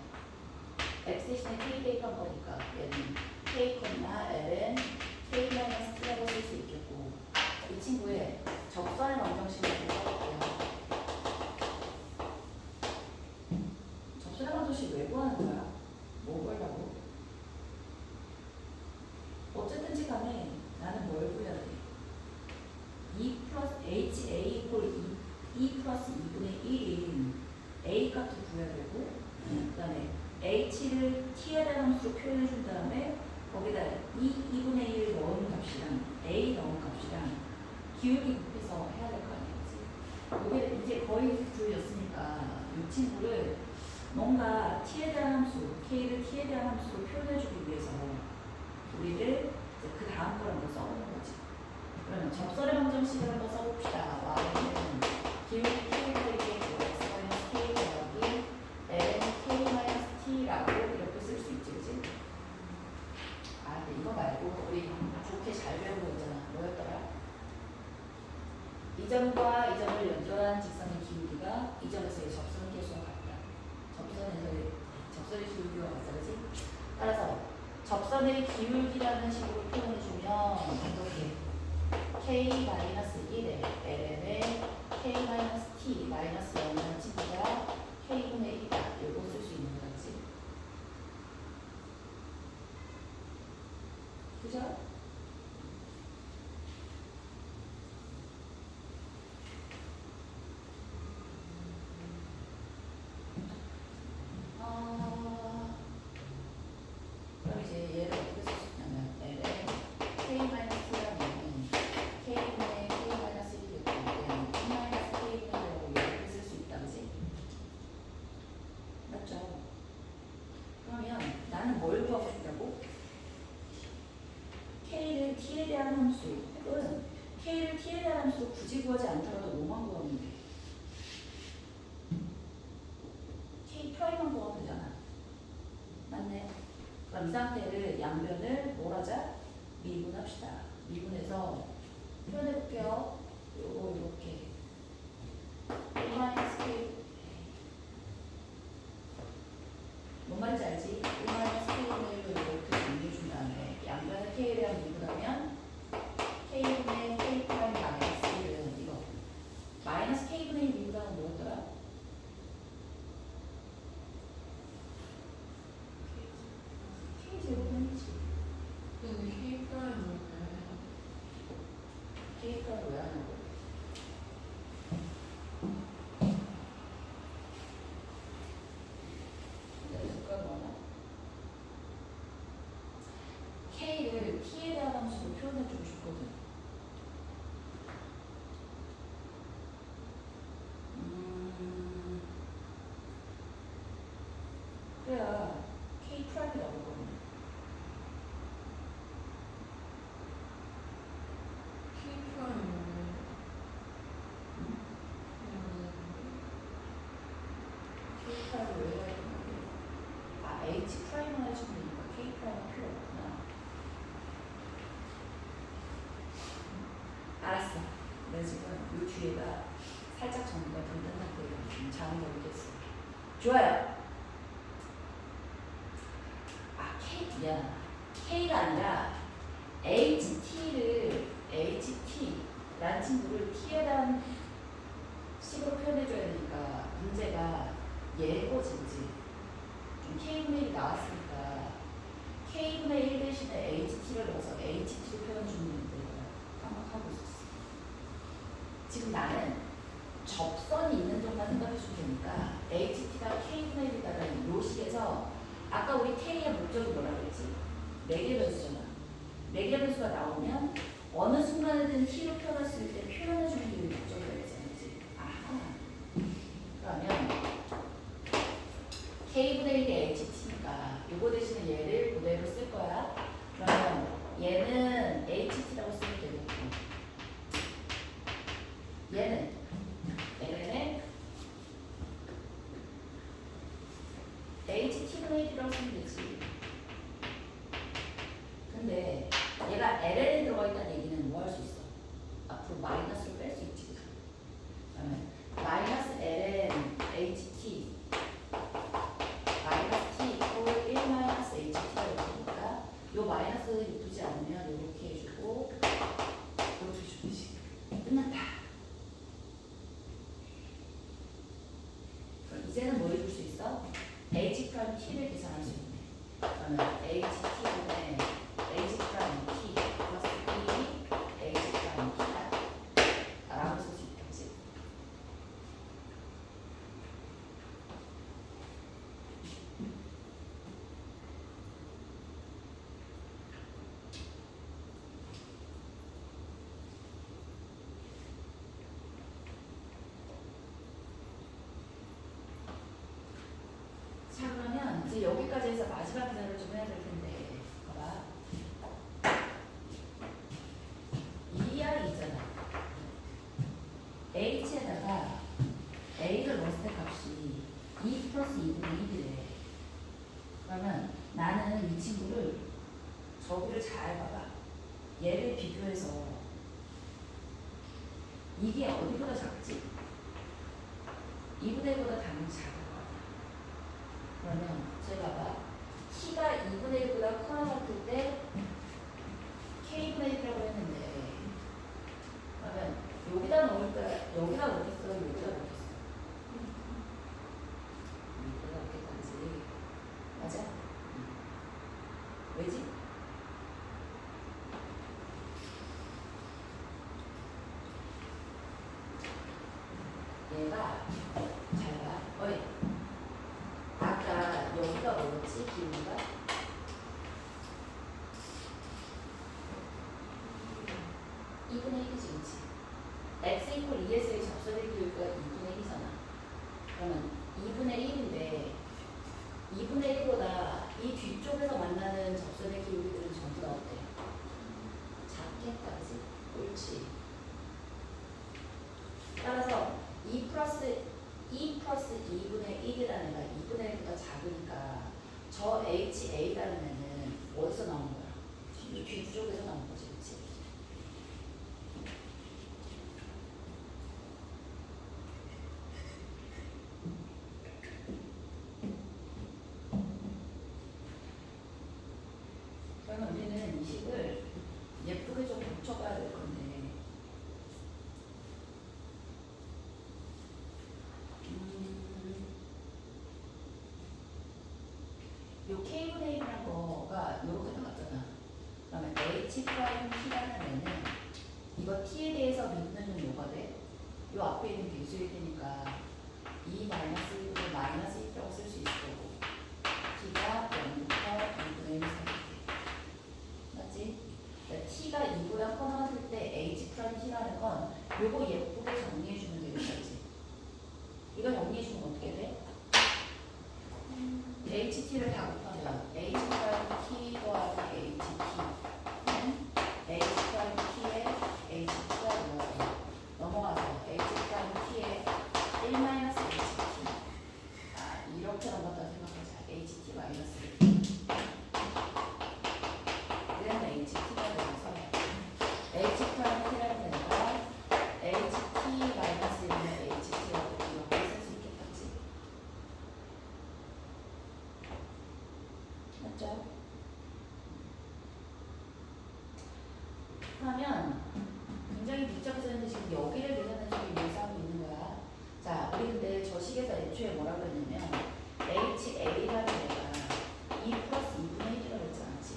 x 대신에 k 대입한 거니까 얘는 k, ln k-t라고 쓸 수 있겠고 이 친구의 접선의 방정식을 좀 써볼게요. 접선의 방정식 왜 구하는 거야? 뭐 구하려고? 어쨌든지 간에 나는 뭘 구해야 돼? 2 플러스 HA 이퀄 2 플러스 2분의 1인 A 값도 구해야 되고 그 다음에 H를 T에 대한 함수로 표현해 준 다음에 거기다 2분의 1 넣은 값이랑 A 넣은 값이랑 기울기 곱해서 해야 될 거 아니겠지? 이게 이제 거의 구해졌으니까 이 친구를 뭔가 T에 대한 함수, K를 T에 대한 함수로 표현해 주기 위해서 우리를 그 다음 걸 한번 써보는 거지. 그러면 접선의 방정식을 한번 써봅시다. y는 기울기 k가 있겠고 x 마이너스 k 더하기 ln k 마이너스 t라고 이렇게 쓸 수 있지, 그치? 아, 근데 이거 말고 우리 좋게 잘 배운 거 있잖아. 뭐였더라? 이 점과 이 점을 연결한 직선의 기울기가 이 점에서의 접선 계수와 같다. 접선의 기울기와 같다, 그치? 따라서 접선의 기울기라는 식으로 표현해주면 어떻게? k-1에 ln의 k-t 마이너스 0이라는 친구가 k분의 1이다. 이거 쓸 수 있는 거지. 그죠? 그럼 이 상태를 양변을 뭘 하자? 미분합시다. 미분해서 표현해볼게요. 요거 이렇게 A-K 뭔 말인지 알지? A-K분의 1로 이렇게 정리해준 다음에 양변의 K에 대한 미분하면 K분의 K 프라임 마이너스 1은 이거 마이너스 K분의 1 미분하면 뭐였더라? K제곱분이지. 근데 K 프라임 뭐예요? K 프라임 왜 하냐고? K를 T에 대한 함수로 표현해주고 싶거든. 그래야 K 프라임이 나오거든. K 프라임 뭐예요? K 프라임을 왜 해야 되는 아, H 프라임만 해주면 되니까 K 프라임은 필요 없구나. 알았어. 내가 지금 이 뒤에가 살짝 정리가 된 상태로 잘한 거 모르겠어. 좋아요. 아, 미안하다. K가 아니라 HT를 HT라는 친구를 T에 대한 식으로 표현해줘야 되니까 문제가 예고지, 그지? 좀 K분의 1이 나왔으니까 K분의 1 대신에 HT를 넣어서 HT를 표현 주는데 깜빡하고 있었어. 지금 나는 접선이 있는 동안 생각해 주면 되니까 HT가 K분의 1이다라는 요 식에서 아까 우리 K의 목적이 뭐라고 했지? 매개 변수잖아. 매개 변수가 나오면 어느 순간에든 T로 표현했을 때 표현해주는 게 목적이라 했잖아. 그치? 아하. 그러면 K분의 1이 HT니까 요거 대신에 얘를 그대로 쓸 거야. 그러면 얘는 HT라고 쓰면 되겠고 얘는 LN의 HT분의 1이라고 쓰면 되지. 근데 얘가 LN에 들어가 있다는 얘기는 뭐 할 수 있어? 앞으로 마이너스를 뺄 수 있지. 그러면 마이너스 LN HT 마이너스 T 이퀄 1 마이너스 HT라고 되니까 요 마이너스 이쁘지 않으면 이렇게 해주고 이렇게 해주듯이 끝났다. 그럼 이제는 뭐 해줄 수 있어? H 프라임 T를 계산할 수 있네. 그러면 HT분의 H 프라임 T 플러스 B H 프라임 T다 라고 쓸 수 있겠지. 자, 그러면 이제 여기까지 해서 마지막 계산을 좀 해야 될 텐데 봐봐. ER이 있잖아. H에다가 A를 넣었을 때 값이 2 플러스 2분의 1이래. 그러면 나는 이 친구를 저기를 잘 봐봐. 얘를 비교해서 이게 어디보다 작지? 2분의 1보다 당연히 작을 거 아니야. 그러면 제가 봐봐. T가 2분의 1보다 커나 같을 때 K분의 1이라고 했는데 그러면 여기다 넣을까? 여기다 넣겠어? 여기다 넣겠어? 여기다 넣겠다지. 맞아? 왜지? 얘가 잘 봐. 어이. 아까 여기가 뭐였지? 기울기가? (2분의 1이지, 그치? x 이퀄 2에서의 접선의 기울기가 2분의 1이잖아. 그러면 2분의 1인데 2분의 1보다 이 뒤쪽에서 만나는 접선의 기울기들은 전부 다 어때? 작겠다, 그치? 옳지. 따라서 2 플러스 2분의 1이라는 애가 2분의 1보다 작으니까 저 HA라는 애는 뒤 부족에서 나온 거지, 그치? 그러면 우리는 이 식을 예쁘게 좀 고쳐봐야 될 건데, 요 K분의 1이라는 거가 요렇게 나왔잖아. 그러면 H 프라임 T라는 애는 이거 T에 대해서 믿는 요가 돼. 요 앞에 있는 개수일 테니까 2 마이너스 1부터 마이너스 1이라고 쓸 수 있을 거고 T가 0부터 0분의 1 사이. 맞지? 그러니까 T가 2보다 커졌을 때 H 프라임 T라는 건 요거 예쁘게 정리해주면 되겠지. 이거 정리해주면 어떻게 돼? HT를 다 곱하면 H 프라임 T 더하기 HT는 H 프라임 T에 HT가 들어가요. 넘어가서 H 프라임 T에 1 마이너스 HT. 아, 이렇게 넘어갔다 생각하자. HT 마이너스 1. 이런 HT가 되면서 H 프라임 T라는 데가 HT 마이너스 1은 HT라고 이렇게 쓸 수 있겠지. 맞죠? 그러면 굉장히 복잡해졌는데 지금 여기를 계산해 주기 위해서 하고 있는 거야. 자, 우리 근데 저 식에서 애초에 뭐라고 했냐면 HA라는 애가 2 플러스 2분의 1이라고 했잖아. 그치?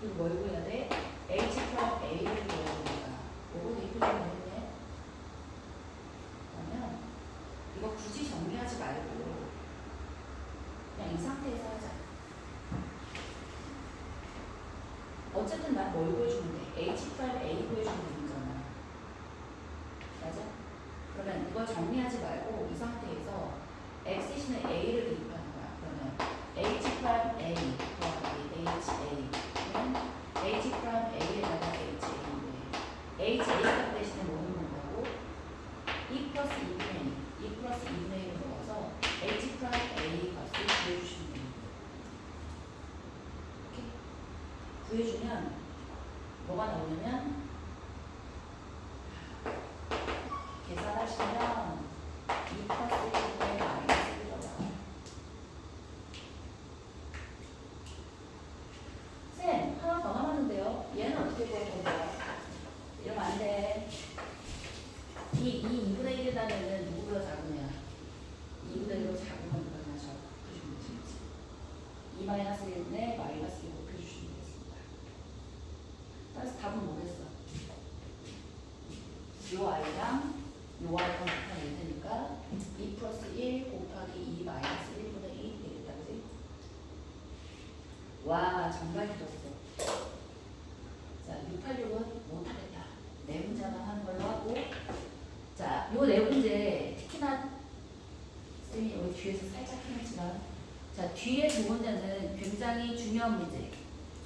그리고 뭘 구해야 돼? H 프라임 A를 구해야 되니까 요거 대표적으로 했네. 그러면 이거 굳이 정리하지 말고 그냥 이 상태에서 하자. 어쨌든 난 뭘 구해주면 돼? H 프라임 A 구해주면 되는 거잖아. 맞아? 그러면 이거 정리하지 말고 이 상태에서 X 대신에 A를 대입하는 거야. 그러면 H 프라임 A 더하기 HA는 H 프라임 A에다가 HA인데 HA 값 대신에 뭐 넣는 거고 2 플러스 2분의 2, 2 플러스 2분의 1을 넣어서 H 프라임 A 값을 구해주시면 됩니다. 이렇게 구해주면 뭐가 나오냐면 계산하시면 2 플러스 1분의 마이너스 1이 나와요. 쌤, 하나 더 남았는데요. 얘는 어떻게 구할 건데요? 이러면 안 돼. 이 2분의 1이라는 애는 누구보다 작으냐? 2분의 1보다 작으면 누구냐? 저 곱해주면 되지. 2 마이너스 1분의 마이너스 1 곱해주시면 되겠습니다. 따라서 답은 뭐겠어? 요 아이랑 요 아이랑 곱하면 되니까 2 플러스 1 곱하기 2 마이너스 1분의 1이 되겠다. 그지? 와, 정말 늦었어. 자, 686은 못하겠다. 네 문제만 하는 걸로 하고, 자, 요 네 문제 특히나 쌤이 여기 뒤에서 살짝 해놨지만, 자, 뒤에 두 문제는 굉장히 중요한 문제,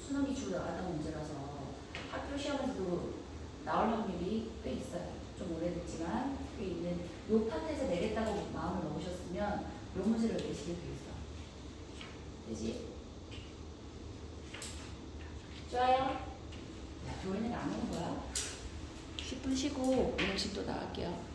수능 기출로 나왔던 문제라서 학교 시험에서도 나올 확률이 꽤 있어요. 좀 오래됐지만 꽤 있는 요 파트에서 내겠다고 마음을 먹으셨으면 요 문제를 내시게 돼 있어. 되지? 좋아요? 야, 교회는 안 오는 거야? 10분 쉬고 오늘씩 또 나갈게요.